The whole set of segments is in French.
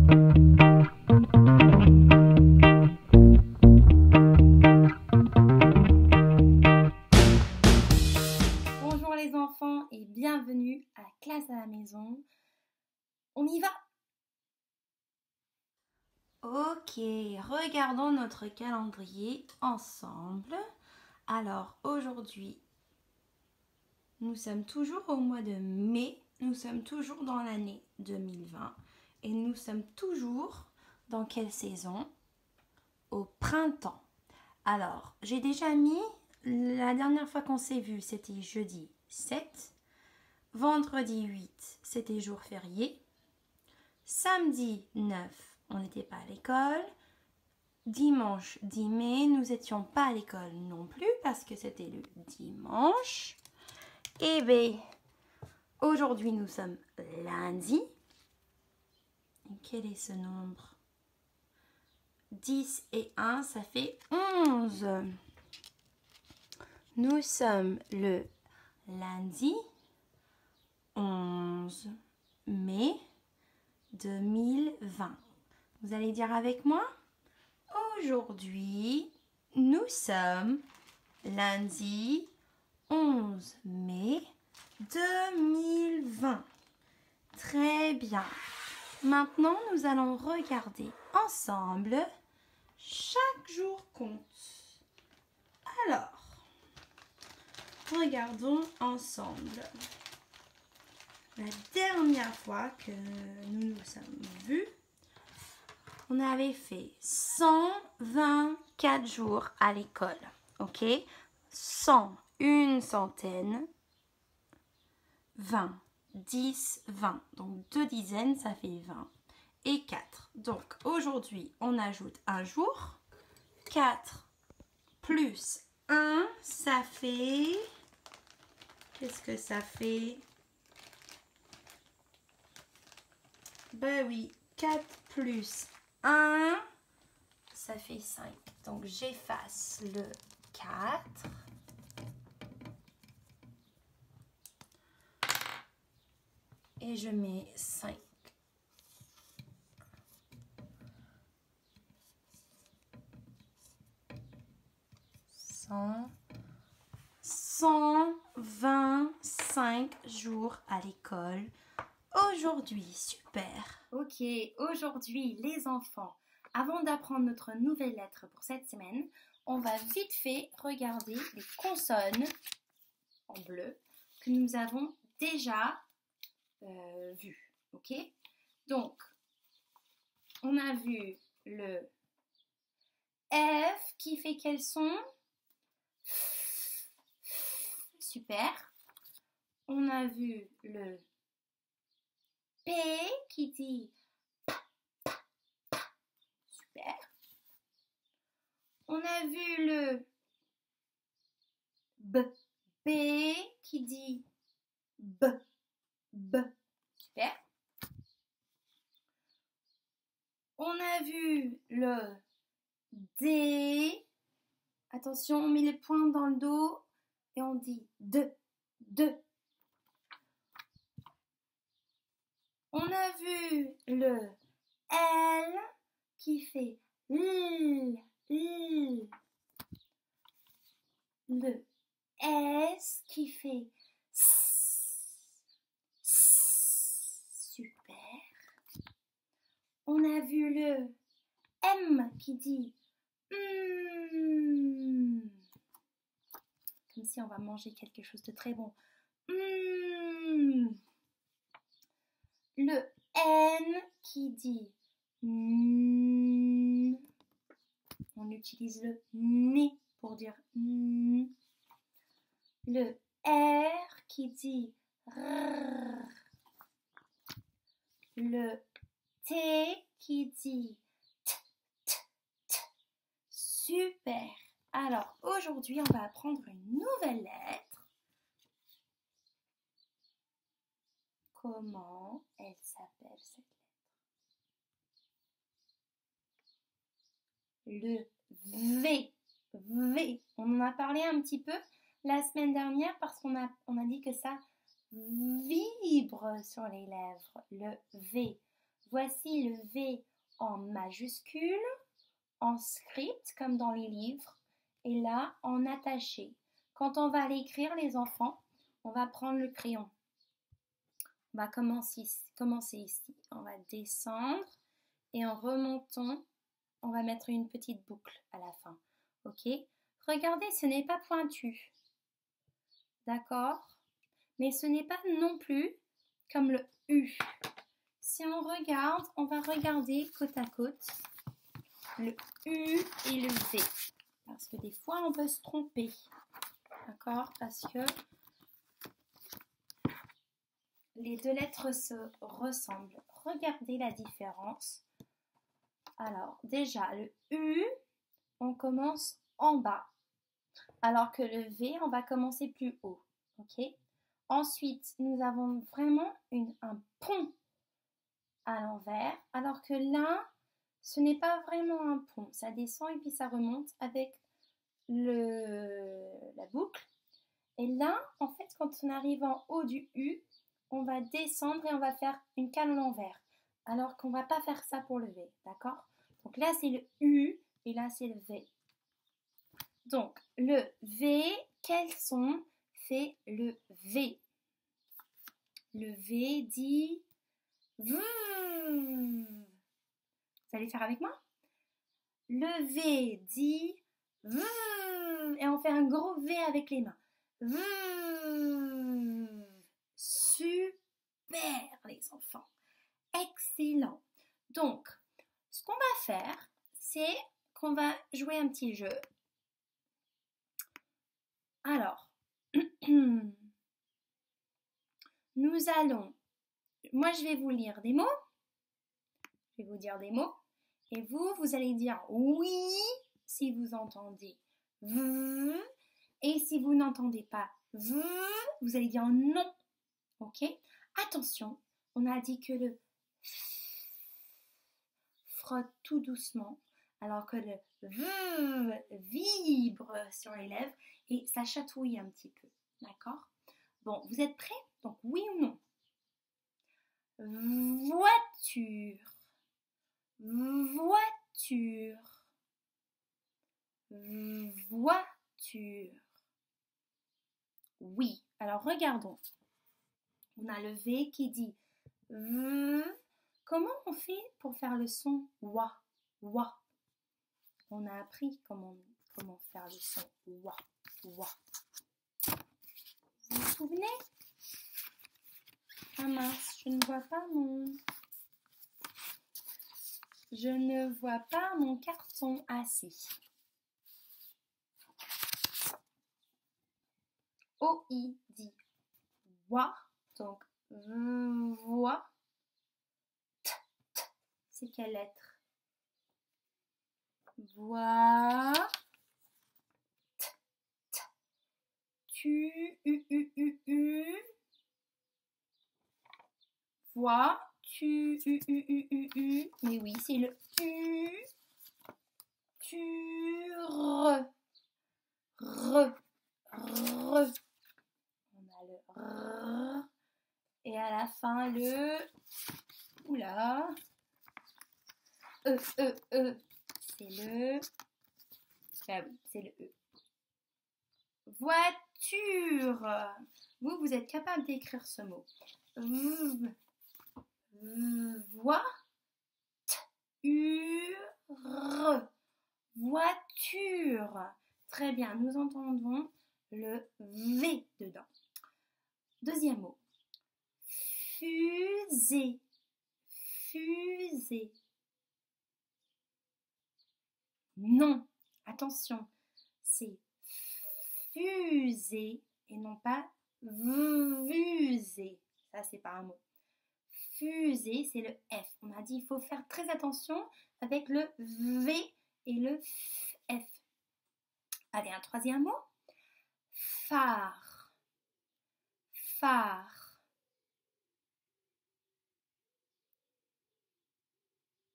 Bonjour les enfants et bienvenue à Classe à la maison. On y va? Ok, regardons notre calendrier ensemble. Alors aujourd'hui, nous sommes toujours au mois de mai, nous sommes toujours dans l'année 2020 et nous sommes toujours dans quelle saison? Au printemps. Alors, j'ai déjà mis, la dernière fois qu'on s'est vu, c'était jeudi 7. Vendredi 8, c'était jour férié. Samedi 9, on n'était pas à l'école. Dimanche 10 mai, nous n'étions pas à l'école non plus parce que c'était le dimanche. Et bien, aujourd'hui nous sommes lundi. Et quel est ce nombre? 10 et 1, ça fait 11. Nous sommes le lundi 11 mai 2020. Vous allez dire avec moi? Aujourd'hui, nous sommes lundi 11 mai 2020. Très bien. Maintenant, nous allons regarder ensemble. Chaque jour compte. Alors, regardons ensemble. La dernière fois que nous nous sommes vus, on avait fait 124 jours à l'école. Ok? 100, une centaine, 20, 10, 20. Donc 2 dizaines, ça fait 20. Et 4. Donc aujourd'hui, on ajoute un jour. 4 plus 1, ça fait... Qu'est-ce que ça fait? Ben oui, 4 plus 1, ça fait 5. Donc j'efface le 4. Et je mets 5. 125 jours à l'école aujourd'hui. Super. Ok, aujourd'hui les enfants, avant d'apprendre notre nouvelle lettre pour cette semaine, on va vite fait regarder les consonnes en bleu que nous avons déjà vues. Ok? Donc, on a vu le F qui fait quel son? Super. On a vu le P qui dit super. On a vu le B qui dit B. Super. On a vu le D. Attention, on met les points dans le dos et on dit de. On a vu le L qui fait L. Le S qui fait super. On a vu le M qui dit comme si on va manger quelque chose de très bon. Le N qui dit on utilise le nez pour dire le R qui dit rrr. Le T qui dit t. Super. Alors aujourd'hui on va apprendre une nouvelle lettre. Comment elle s'appelle cette lettre? Le V. On en a parlé un petit peu la semaine dernière parce qu'on a dit que ça vibre sur les lèvres. Le V. Voici le V en majuscule, en script comme dans les livres, et là en attaché. Quand on va l'écrire, les enfants, on va prendre le crayon. On va commencer ici. On va descendre et en remontant, on va mettre une petite boucle à la fin. Ok? Regardez, ce n'est pas pointu. D'accord? Mais ce n'est pas non plus comme le U. Si on regarde, on va regarder côte à côte le U et le V. Parce que des fois, on peut se tromper. D'accord? Parce que les deux lettres se ressemblent. Regardez la différence. Alors, déjà, le U, on commence en bas. Alors que le V, on va commencer plus haut. Ok? Ensuite, nous avons vraiment un pont à l'envers. Alors que là, ce n'est pas vraiment un pont. Ça descend et puis ça remonte avec la boucle. Et là, en fait, quand on arrive en haut du U, on va descendre et on va faire une cale à l'envers. Alors qu'on ne va pas faire ça pour le V, d'accord? Donc là, c'est le U et là, c'est le V. Donc, le V, quel son fait le V? Le V dit V. Vous allez faire avec moi? Le V dit V. Et on fait un gros V avec les mains. V. Super, les enfants. Excellent. Donc, ce qu'on va faire, c'est qu'on va jouer un petit jeu. Alors, nous allons, moi je vais vous lire des mots, je vais vous dire des mots, et vous allez dire oui si vous entendez v, et si vous n'entendez pas v, vous allez dire non, ok? Attention, on a dit que le frotte tout doucement, alors que le v vibre sur les lèvres et ça chatouille un petit peu, d'accord? Bon, vous êtes prêts? Donc oui ou non? Voiture, voiture, voiture. Oui, alors regardons. On a le V qui dit V. Comment on fait pour faire le son wa, wa? On a appris comment faire le son wa, wa. Vous vous souvenez? Ah mince, je ne vois pas mon carton. Ah si. O-I dit wa, donc voix. T, t, c'est quelle lettre? Voix. T, t. Tu, u. Voix. Tu, u. Mais oui, c'est le U. Tu, re. Re. Re. On a le R. Et à la fin, le... Oula. E. C'est le... Ah oui, c'est le E. Voiture. Vous êtes capable d'écrire ce mot. Voiture. Voiture. Très bien, nous entendons le V dedans. Deuxième mot. Fusée. Fusée. Non, attention, c'est fusée et non pas fusée. Ça, c'est pas un mot. Fusée, c'est le F. On a dit il faut faire très attention avec le V et le F. Allez, un troisième mot. Phare. Phare.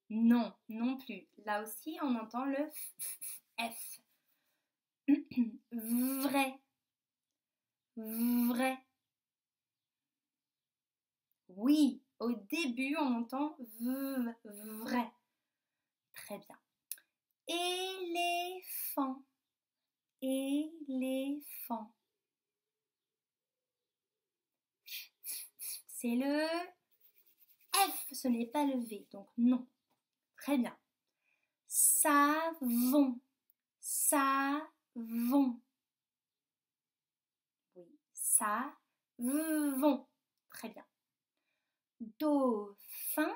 Non, non plus. Là aussi, on entend le F. Vrai. Vrai. Oui, Au début, on entend v, vrai. Très bien. Éléphant, éléphant. C'est le F, ce n'est pas le V, donc non. Très bien. Savon, savon. Oui, savon. Très bien. Dauphin,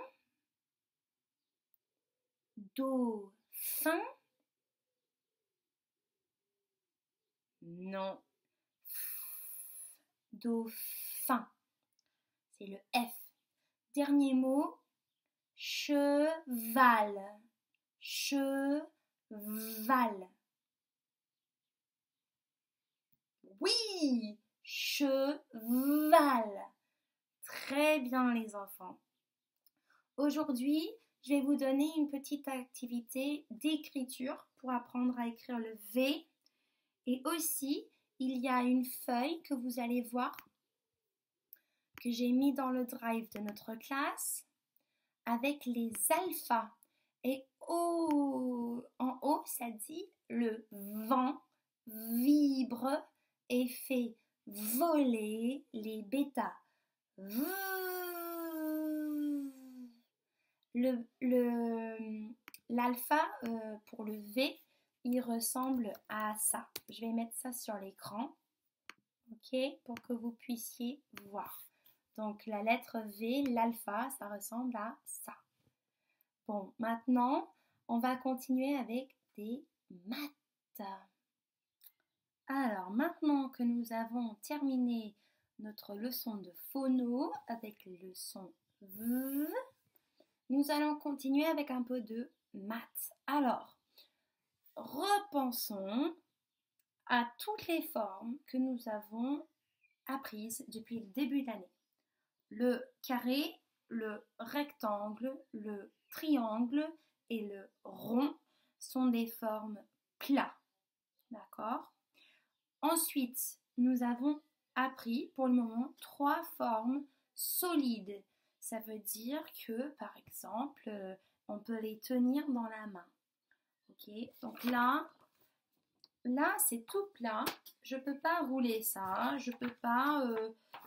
dauphin. Non. Dauphin. C'est le F. Dernier mot. Cheval. Cheval. Oui, cheval. Très bien les enfants. Aujourd'hui, je vais vous donner une petite activité d'écriture pour apprendre à écrire le V. Et aussi, il y a une feuille que vous allez voir que j'ai mis dans le drive de notre classe avec les alphas. Et en haut, ça dit le vent vibre et fait voler les bêtas. L'alpha pour le V, il ressemble à ça. Je vais mettre ça sur l'écran, ok, pour que vous puissiez voir. Donc la lettre V, l'alpha, ça ressemble à ça. Bon, maintenant, on va continuer avec des maths. Alors, maintenant que nous avons terminé notre leçon de phono avec le son V, nous allons continuer avec un peu de maths. Alors, repensons à toutes les formes que nous avons apprises depuis le début de l'année. Le carré, le rectangle, le triangle et le rond sont des formes plats. D'accord ? Ensuite, nous avons appris pour le moment 3 formes solides. Ça veut dire que, par exemple, on peut les tenir dans la main. Ok, donc là c'est tout plat. Je ne peux pas rouler ça. Je ne peux pas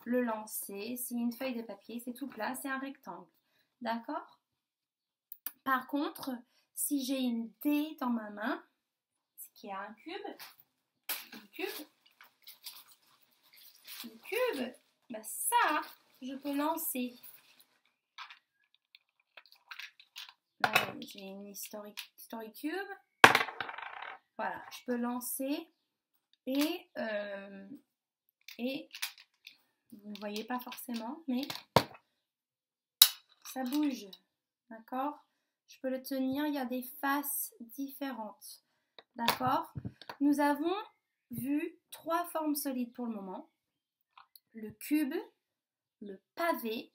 le lancer. C'est une feuille de papier. C'est tout plat. C'est un rectangle. D'accord ? Par contre, si j'ai une dé dans ma main, ce qui est un cube, bah ça, je peux lancer. Là, j'ai une story cube. Voilà, je peux lancer et vous ne voyez pas forcément, mais ça bouge. D'accord ? Je peux le tenir, il y a des faces différentes. D'accord ? Nous avons vu 3 formes solides pour le moment. Le cube, le pavé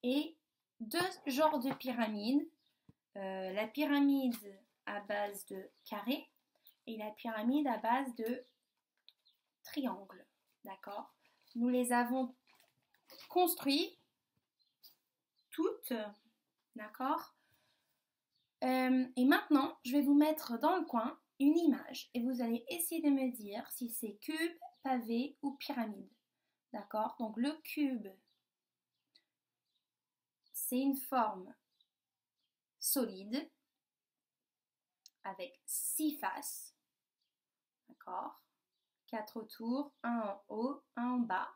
et 2 genres de pyramides. La pyramide à base de carré et la pyramide à base de triangle. D'accord ? Nous les avons construits toutes. D'accord ? Et maintenant, je vais vous mettre dans le coin une image et vous allez essayer de me dire si c'est cube, pavé ou pyramide. D'accord ? Donc le cube, c'est une forme solide avec 6 faces. D'accord ? 4 autour, 1 en haut, 1 en bas.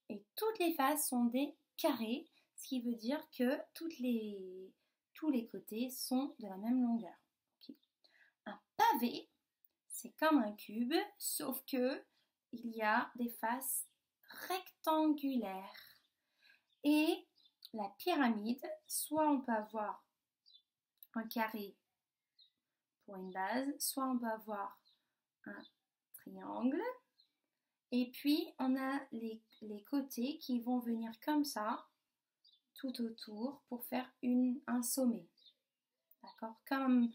Et toutes les faces sont des carrés, ce qui veut dire que tous les côtés sont de la même longueur. Okay. Un pavé, c'est comme un cube, sauf que il y a des faces rectangulaires. Et la pyramide, soit on peut avoir un carré pour une base, soit on peut avoir un triangle. Et puis, on a les côtés qui vont venir comme ça, tout autour, pour faire un sommet. D'accord ? Comme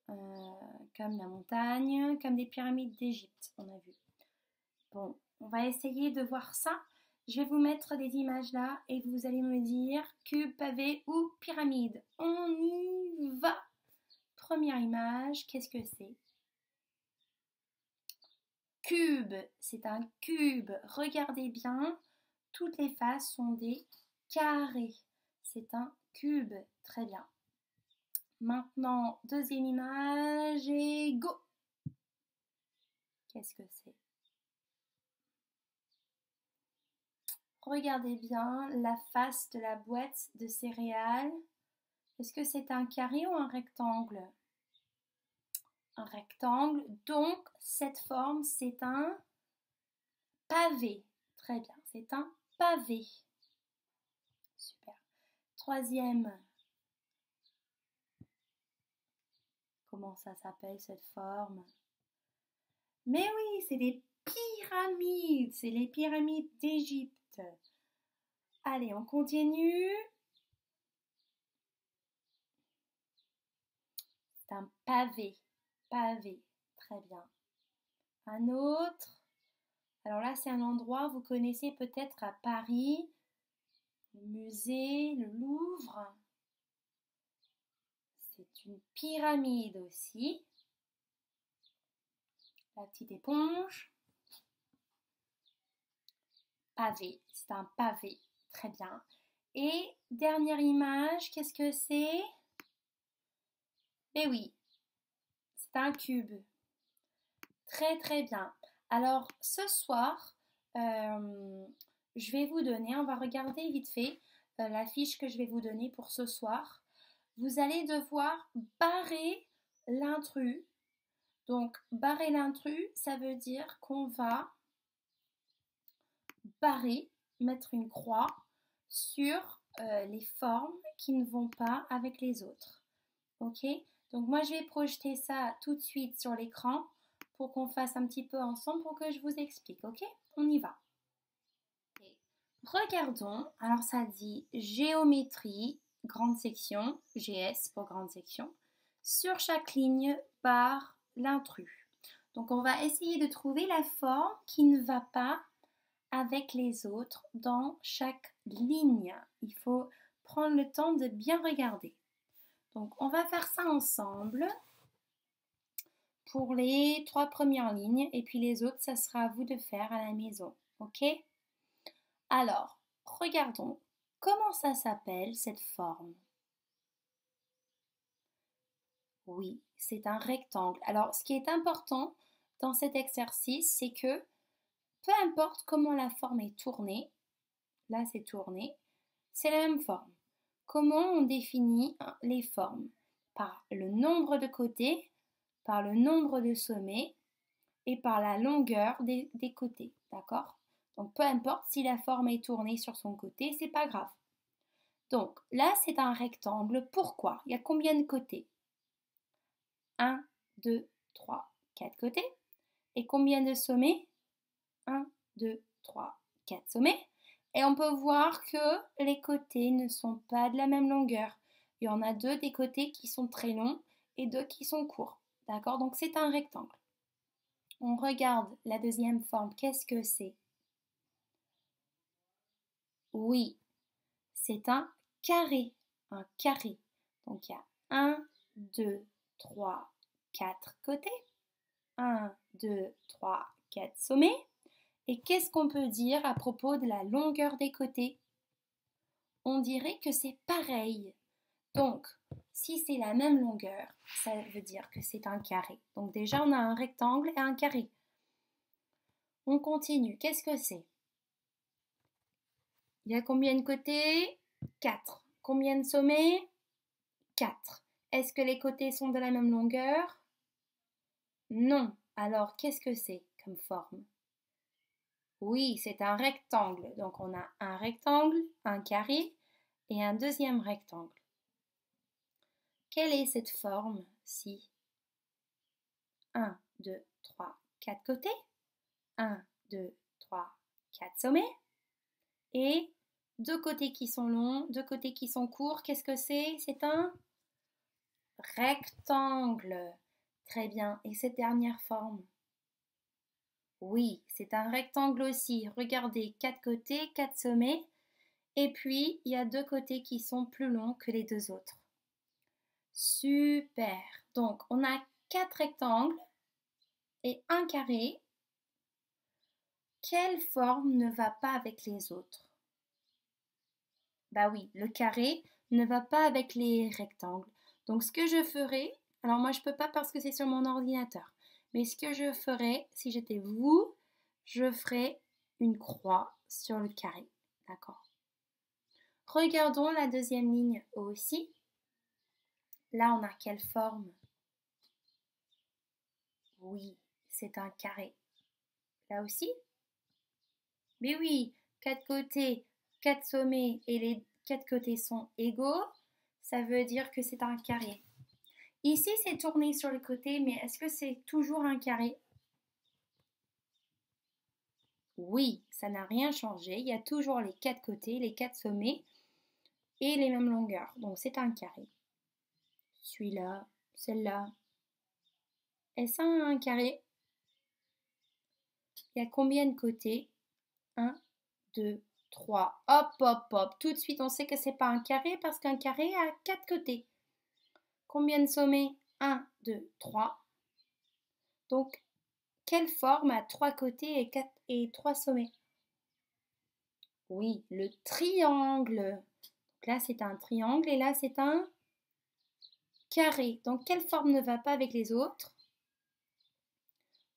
la montagne, comme des pyramides d'Égypte, on a vu. Bon, on va essayer de voir ça Je vais vous mettre des images là et vous allez me dire cube, pavé ou pyramide. On y va. Première image, qu'est-ce que c'est? Cube, c'est un cube. Regardez bien, toutes les faces sont des carrés. C'est un cube. Très bien. Maintenant, deuxième image et go! Qu'est-ce que c'est? Regardez bien la face de la boîte de céréales. Est-ce que c'est un carré ou un rectangle? Un rectangle. Donc, cette forme, c'est un pavé. Très bien, c'est un pavé. Super. Troisième. Comment ça s'appelle cette forme? Mais oui, c'est des pyramides. C'est les pyramides d'Égypte. Allez, on continue. C'est un pavé. Pavé. Très bien. Un autre. Alors là, c'est un endroit, vous connaissez peut-être à Paris, le musée, le Louvre. C'est une pyramide aussi. La petite éponge. Pavé, c'est un pavé. Très bien. Et dernière image, qu'est-ce que c'est? Eh oui, c'est un cube. Très très bien. Alors ce soir, je vais vous donner, on va regarder vite fait la fiche que je vais vous donner pour ce soir. Vous allez devoir barrer l'intrus. Donc barrer l'intrus, ça veut dire qu'on va barrer, mettre une croix sur les formes qui ne vont pas avec les autres. Ok? Donc moi je vais projeter ça tout de suite sur l'écran pour qu'on fasse un petit peu ensemble pour que je vous explique. Ok? On y va. Okay. Regardons. Alors ça dit géométrie, grande section, GS pour grande section. Sur chaque ligne, barre l'intrus. Donc on va essayer de trouver la forme qui ne va pas avec les autres dans chaque ligne. Il faut prendre le temps de bien regarder. Donc on va faire ça ensemble pour les 3 premières lignes et puis les autres, ça sera à vous de faire à la maison. Ok? Alors, regardons comment ça s'appelle cette forme. Oui, c'est un rectangle. Alors, ce qui est important dans cet exercice, c'est que peu importe comment la forme est tournée, là c'est tourné, c'est la même forme. Comment on définit les formes? Par le nombre de côtés, par le nombre de sommets et par la longueur des côtés. D'accord? Donc peu importe si la forme est tournée sur son côté, c'est pas grave. Donc là, c'est un rectangle. Pourquoi? Il y a combien de côtés? 1, 2, 3, 4 côtés. Et combien de sommets? 1, 2, 3, 4 sommets. Et on peut voir que les côtés ne sont pas de la même longueur. Il y en a deux des côtés qui sont très longs et deux qui sont courts. D'accord? Donc c'est un rectangle. On regarde la deuxième forme. Qu'est-ce que c'est? Oui, c'est un carré. Un carré. Donc il y a 1, 2, 3, 4 côtés. 1, 2, 3, 4 sommets. Et qu'est-ce qu'on peut dire à propos de la longueur des côtés? On dirait que c'est pareil. Donc, si c'est la même longueur, ça veut dire que c'est un carré. Donc déjà, on a un rectangle et un carré. On continue. Qu'est-ce que c'est? Il y a combien de côtés? 4. Combien de sommets? 4. Est-ce que les côtés sont de la même longueur? Non. Alors, qu'est-ce que c'est comme forme? Oui, c'est un rectangle. Donc, on a un rectangle, un carré et un deuxième rectangle. Quelle est cette forme-ci? 1, 2, 3, 4 côtés. 1, 2, 3, 4 sommets. Et deux côtés qui sont longs, deux côtés qui sont courts. Qu'est-ce que c'est? C'est un rectangle. Très bien. Et cette dernière forme? Oui, c'est un rectangle aussi. Regardez, 4 côtés, 4 sommets. Et puis, il y a 2 côtés qui sont plus longs que les 2 autres. Super. Donc, on a 4 rectangles et un carré. Quelle forme ne va pas avec les autres? Bah oui, le carré ne va pas avec les rectangles. Donc, ce que je ferai, alors moi je peux pas parce que c'est sur mon ordinateur, mais ce que je ferai, si j'étais vous, je ferais une croix sur le carré. D'accord? Regardons la deuxième ligne aussi. Là, on a quelle forme? Oui, c'est un carré. Là aussi? Mais oui, 4 côtés, 4 sommets et les 4 côtés sont égaux, ça veut dire que c'est un carré. Ici, c'est tourné sur le côté, mais est-ce que c'est toujours un carré? Oui, ça n'a rien changé. Il y a toujours les 4 côtés, les 4 sommets et les mêmes longueurs. Donc c'est un carré. Celui-là, celle-là. Est-ce un carré? Il y a combien de côtés? 1, 2, 3. Hop, hop, hop. Tout de suite, on sait que c'est pas un carré parce qu'un carré a 4 côtés. Combien de sommets? 1, 2, 3. Donc, quelle forme a 3 côtés et 3 sommets? Oui, le triangle. Donc là, c'est un triangle et là, c'est un carré. Donc, quelle forme ne va pas avec les autres?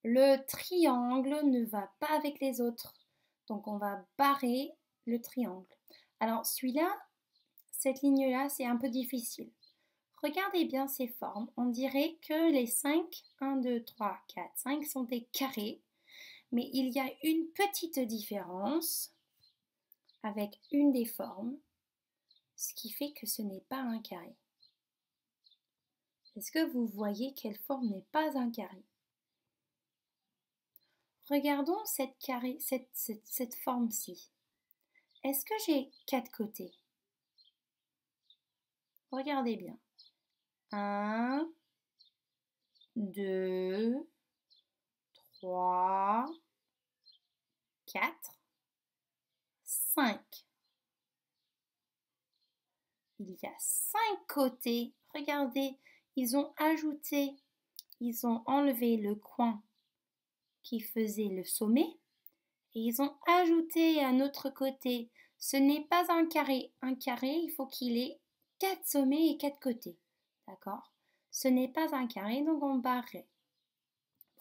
Le triangle ne va pas avec les autres. Donc, on va barrer le triangle. Alors, celui-là, cette ligne-là, c'est un peu difficile. Regardez bien ces formes. On dirait que les 5, 1, 2, 3, 4, 5 sont des carrés. Mais il y a une petite différence avec une des formes, ce qui fait que ce n'est pas un carré. Est-ce que vous voyez quelle forme n'est pas un carré? Regardons cette forme-ci. Est-ce que j'ai 4 côtés? Regardez bien. 1, 2, 3, 4, 5. Il y a 5 côtés. Regardez, ils ont enlevé le coin qui faisait le sommet et ils ont ajouté un autre côté. Ce n'est pas un carré. Un carré, il faut qu'il ait 4 sommets et 4 côtés. D'accord? Ce n'est pas un carré, donc on barrerait.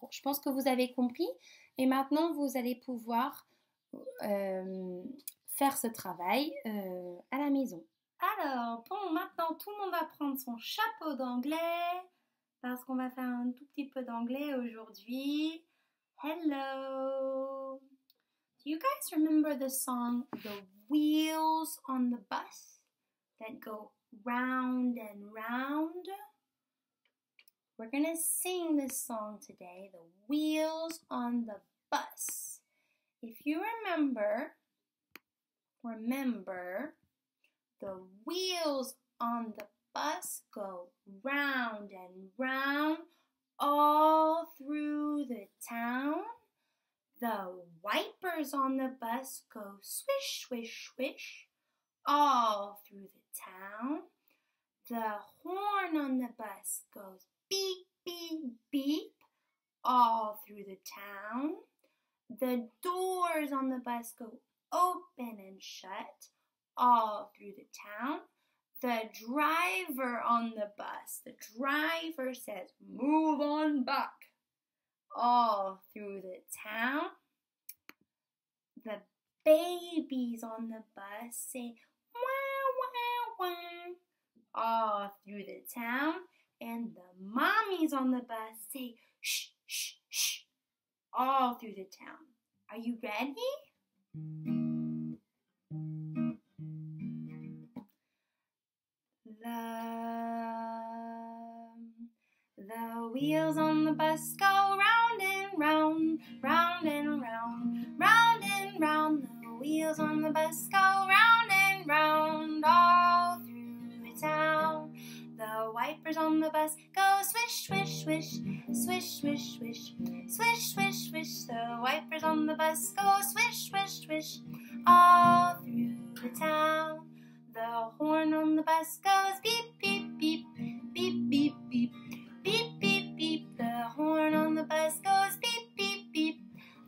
Bon, je pense que vous avez compris. Et maintenant, vous allez pouvoir faire ce travail à la maison. Alors, bon, maintenant, tout le monde va prendre son chapeau d'anglais parce qu'on va faire un tout petit peu d'anglais aujourd'hui. Hello! Do you guys remember the song The Wheels on the Bus that go round and round? We're gonna sing this song today, The Wheels on the Bus. If you remember, the wheels on the bus go round and round all through the town. The wipers on the bus go swish, swish, swish all through the town. The horn on the bus goes beep, beep, beep all through the town. The doors on the bus go open and shut all through the town. The driver on the bus, the driver says, "Move on back," all through the town. The babies on the bus say, "Wow, wow, wow," all through the town. And the mommies on the bus say, "Shh, shh, shh," all through the town. Are you ready? The wheels on the bus go round and round, round and round, round and round. The wheels on the bus go round and round all through the town. The white wipers on the bus go swish, swish, swish, swish, swish, swish, swish, swish, swish. The wipers on the bus go swish, swish, swish, all through the town. The horn on the bus goes beep, beep, beep, beep, beep, beep, beep, beep, beep. The horn on the bus goes beep, beep, beep,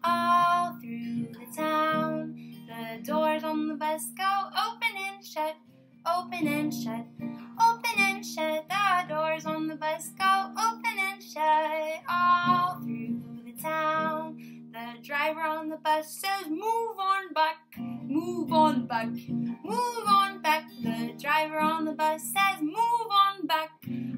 all through the town. The doors on the bus go open and shut, open and shut, open and shut. The doors on the bus go open and shut, all through the town. The driver on the bus says, move on back, move on back, move on back. The driver on the bus says, move on back,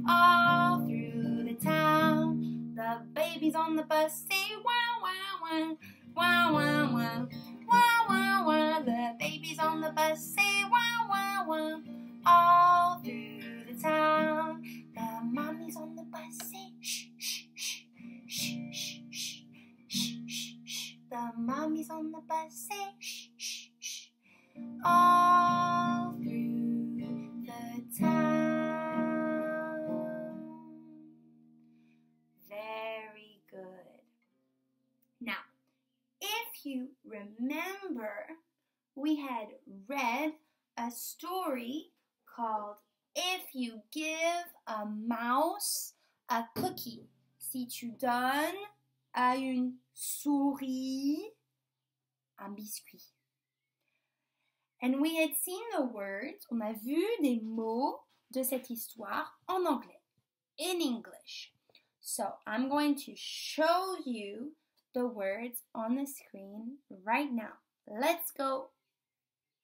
all through the town. The babies on the bus say, wah, wah, wah, wah, wah, wah, wah, wah, wah. The babies on the bus say, wah, wah, wah, all through the town. The mommies on the bus say, shh, shh, shh, shh, shh, shh, shh, shh, shh. The mommies on the bus say, shh, shh, shh, all through the town. Very good. Now, if you remember, we had read a story called If You Give a Mouse a Cookie. Si tu donnes à une souris un biscuit. And we had seen the words, on a vu des mots de cette histoire en anglais, in English. So I'm going to show you the words on the screen right now. Let's go.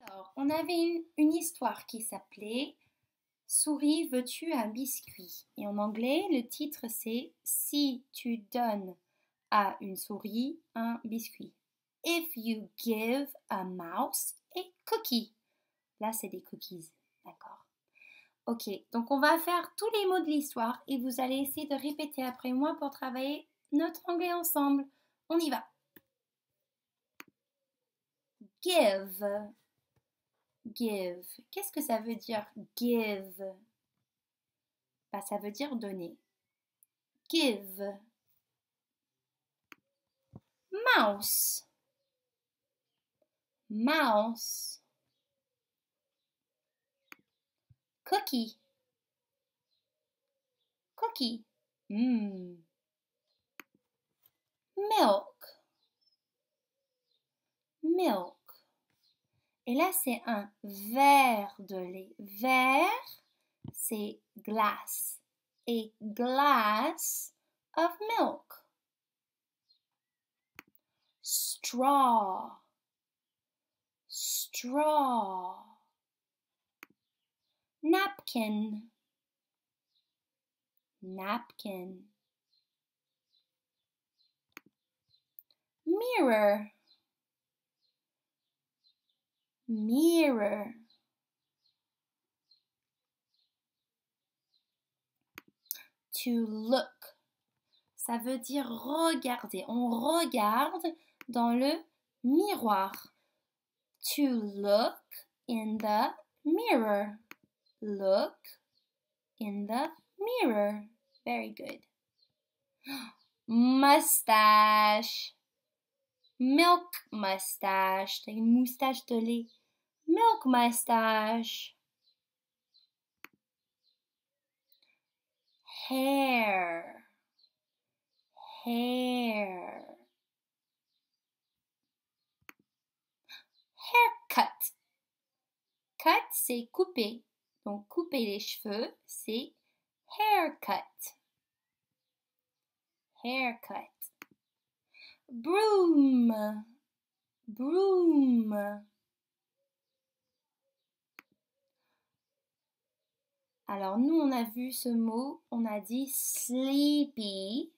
Alors, on avait une histoire qui s'appelait Souris, veux-tu un biscuit? Et en anglais, le titre c'est Si tu donnes à une souris un biscuit. If you give a mouse a cookie. Là, c'est des cookies, d'accord? Ok, donc on va faire tous les mots de l'histoire et vous allez essayer de répéter après moi pour travailler notre anglais ensemble. On y va. Give. Give. Qu'est-ce que ça veut dire give? Bah, ça veut dire donner. Give. Mouse. Mouse. Cookie. Cookie. Milk. Milk. Et là, c'est un verre de lait. Verre, c'est glass. A glass of milk. Straw. Straw. Napkin. Napkin. Mirror. Mirror. To look. Ça veut dire regarder. On regarde dans le miroir. To look in the mirror. Look in the mirror. Very good. Mustache. Milk mustache. T'as une moustache de lait. Milk mustache. Hair. Hair. Haircut. Cut, c'est couper. Donc, couper les cheveux, c'est haircut. Haircut. Broom. Broom. Alors, nous, on a vu ce mot, on a dit sleepy.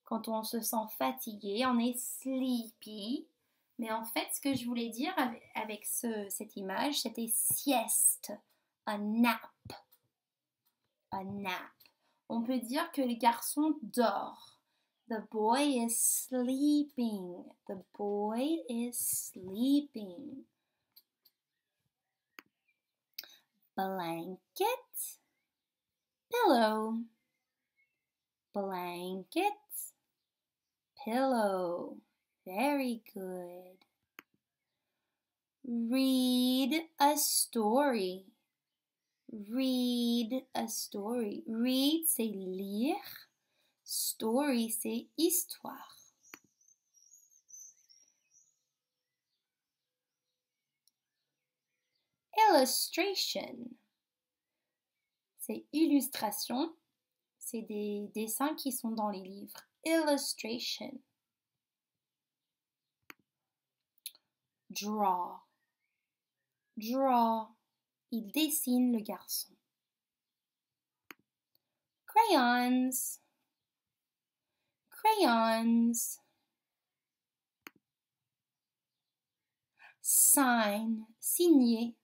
Quand on se sent fatigué, on est sleepy. Mais en fait, ce que je voulais dire avec cette image, c'était sieste, a nap. A nap. On peut dire que le garçon dort. The boy is sleeping. The boy is sleeping. Blanket. pillow, blanket, pillow. Very good. Read a story. Read a story. Read, c'est lire. Story, c'est histoire. Illustration, c'est illustration. C'est des dessins qui sont dans les livres. Illustration. Draw. Draw. Il dessine le garçon. Crayons. Crayons. Sign. Signer.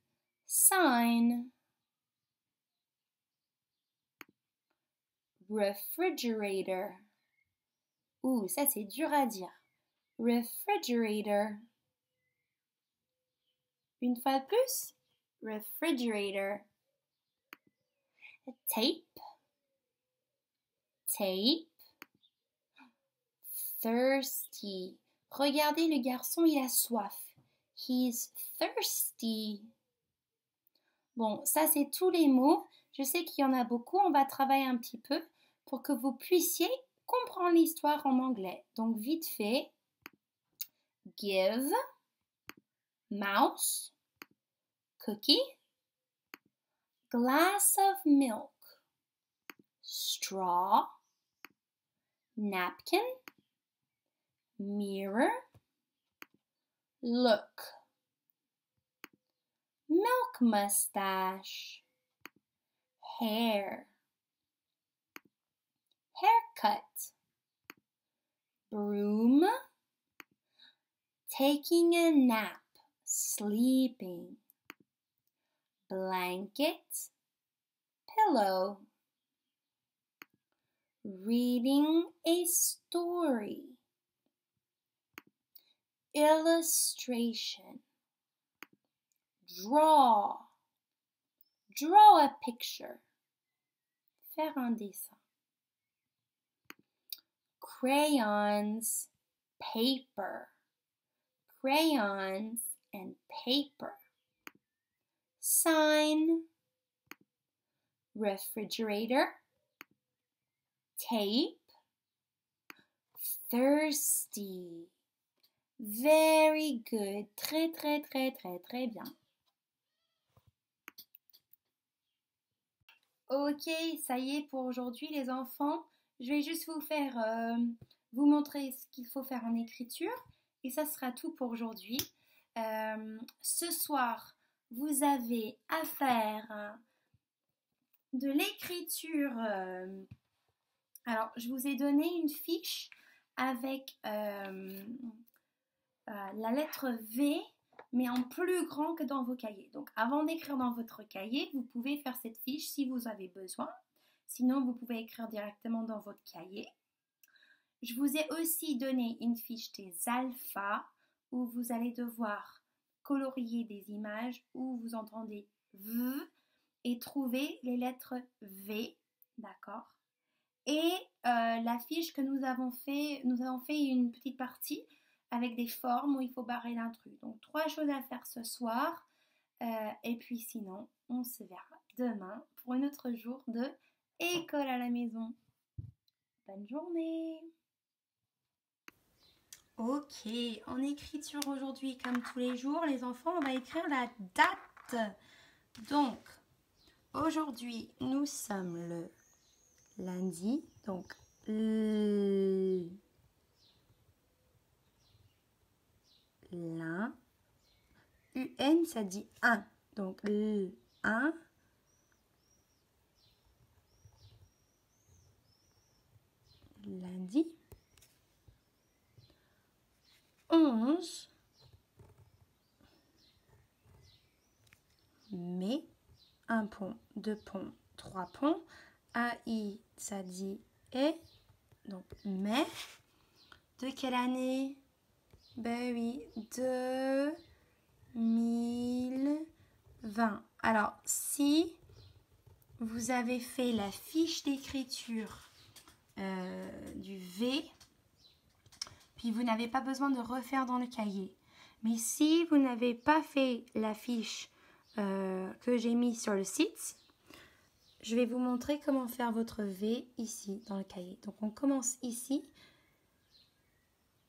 Sign. Refrigerator. Ouh, ça c'est dur à dire. Refrigerator. Une fois de plus. Refrigerator. Tape. Tape. Thirsty. Regardez, le garçon, il a soif. He's thirsty. Bon, ça c'est tous les mots. Je sais qu'il y en a beaucoup. On va travailler un petit peu pour que vous puissiez comprendre l'histoire en anglais. Donc, vite fait. Give. Mouse. Cookie. Glass of milk. Straw. Napkin. Mirror. Look. Milk mustache. Hair. Haircut. Broom. Taking a nap. Sleeping. Blanket. Pillow. Reading a story. Illustration. Draw. Draw a picture. Faire un dessin. Crayons, paper. Crayons and paper. Sign. Refrigerator. Tape. Thirsty. Very good. Très, très, très, très, très bien. Ok, ça y est pour aujourd'hui les enfants. Je vais juste vous montrer ce qu'il faut faire en écriture et ça sera tout pour aujourd'hui. Ce soir, vous avez à faire de l'écriture. Alors, je vous ai donné une fiche avec la lettre V, mais en plus grand que dans vos cahiers. Donc, avant d'écrire dans votre cahier, vous pouvez faire cette fiche si vous avez besoin. Sinon, vous pouvez écrire directement dans votre cahier. Je vous ai aussi donné une fiche des alphas où vous allez devoir colorier des images où vous entendez V et trouver les lettres V, d'accord? Et la fiche que nous avons fait une petite partie avec des formes où il faut barrer l'intrus. Donc 3 choses à faire ce soir. Et puis sinon, on se verra demain pour un autre jour de école à la maison. Bonne journée! Ok, en écriture aujourd'hui, comme tous les jours, les enfants, on va écrire la date. Donc, aujourd'hui, nous sommes le lundi, donc l'un. UN, ça dit 1. Donc, 1. Lundi. 11. Mai. 1 pont, 2 ponts, 3 ponts. AI, ça dit et. Donc, mai. De quelle année? Ben oui, 2020. Alors, si vous avez fait la fiche d'écriture du V, puis vous n'avez pas besoin de refaire dans le cahier. Mais si vous n'avez pas fait la fiche que j'ai mise sur le site, je vais vous montrer comment faire votre V ici dans le cahier. Donc on commence ici,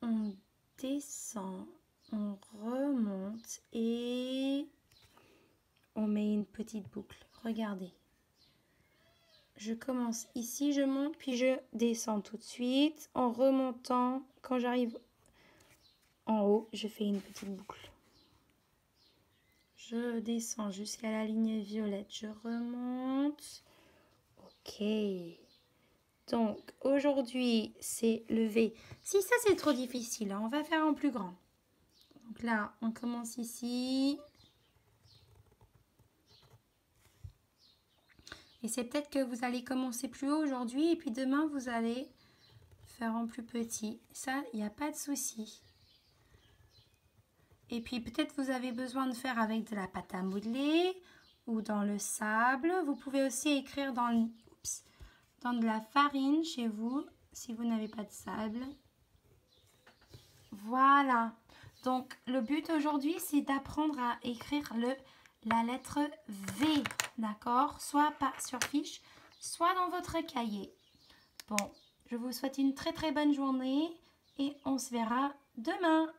on descend, on remonte et on met une petite boucle. Regardez. Je commence ici, je monte, puis je descends tout de suite. En remontant, quand j'arrive en haut, je fais une petite boucle. Je descends jusqu'à la ligne violette. Je remonte. Ok. Donc, aujourd'hui, c'est le V. Si ça, c'est trop difficile, hein, on va faire en plus grand. Donc là, on commence ici. Et c'est peut-être que vous allez commencer plus haut aujourd'hui et puis demain, vous allez faire en plus petit. Ça, il n'y a pas de souci. Et puis peut-être vous avez besoin de faire avec de la pâte à modeler ou dans le sable. Vous pouvez aussi écrire dans de la farine chez vous si vous n'avez pas de sable. Voilà. Donc le but aujourd'hui, c'est d'apprendre à écrire la lettre V, d'accord? Soit sur fiche, soit dans votre cahier. Bon, je vous souhaite une très très bonne journée et on se verra demain.